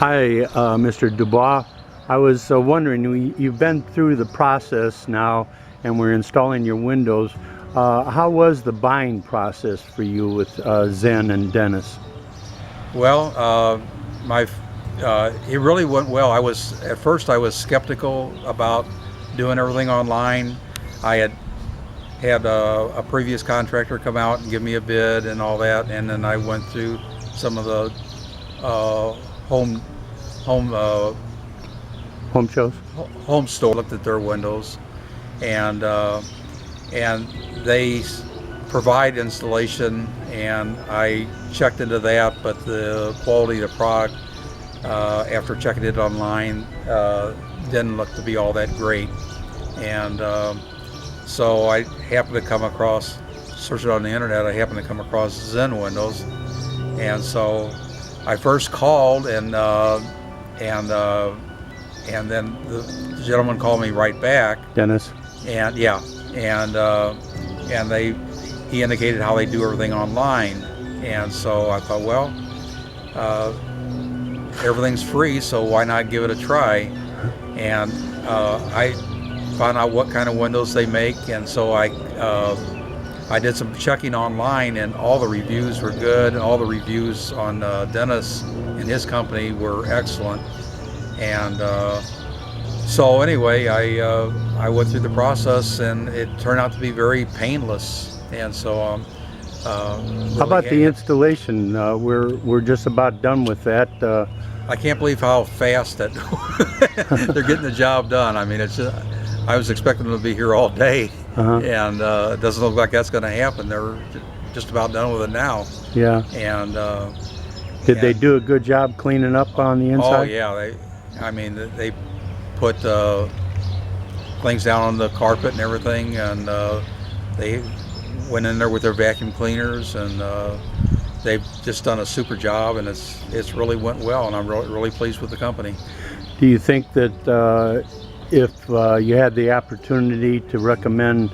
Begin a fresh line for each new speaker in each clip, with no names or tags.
Hi, Mr. Dubois. I was wondering, you've been through the process now and we're installing your windows. How was the buying process for you with Zen and Dennis?
Well, it really went well. At first I was skeptical about doing everything online. I had a previous contractor come out and give me a bid and all that, and then I went through some of the home
shows,
home store, looked at their windows, and they provide installation, and I checked into that, but the quality of the product after checking it online didn't look to be all that great. And so I happened to come across, searching on the internet, I happened to come across Zen Windows, and so I first called, and then the gentleman called me right back,
Dennis.
And yeah, and he indicated how they do everything online, and so I thought, well, everything's free, so why not give it a try? And I found out what kind of windows they make, and so I did some checking online, and all the reviews were good, and all the reviews on Dennis and his company were excellent. And so anyway, I went through the process, and it turned out to be very painless. And so
how about the installation? We're just about done with that.
I can't believe how fast that they're getting the job done. I mean, it's just, I was expecting them to be here all day, and it doesn't look like that's going to happen. They're just about done with it now.
Yeah.
And
did they do a good job cleaning up on the inside?
Oh yeah, they put things down on the carpet and everything, and they went in there with their vacuum cleaners, and they've just done a super job, and it's really went well, and I'm really pleased with the company.
Do you think that if you had the opportunity to recommend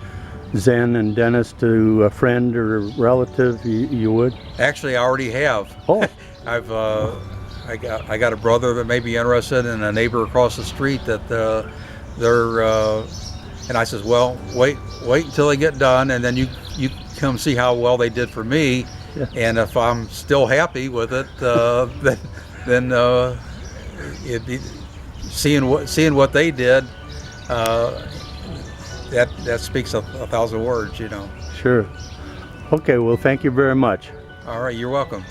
Zen and Dennis to a friend or a relative, you would?
Actually, I already have.
Oh.
I got a brother that may be interested, and a neighbor across the street that and I says, well, wait until they get done, and then you come see how well they did for me.
Yeah.
And if I'm still happy with it, then it'd be seeing what they did. That speaks a thousand words, you know.
Sure. Okay. Well, thank you very much.
All right. You're welcome.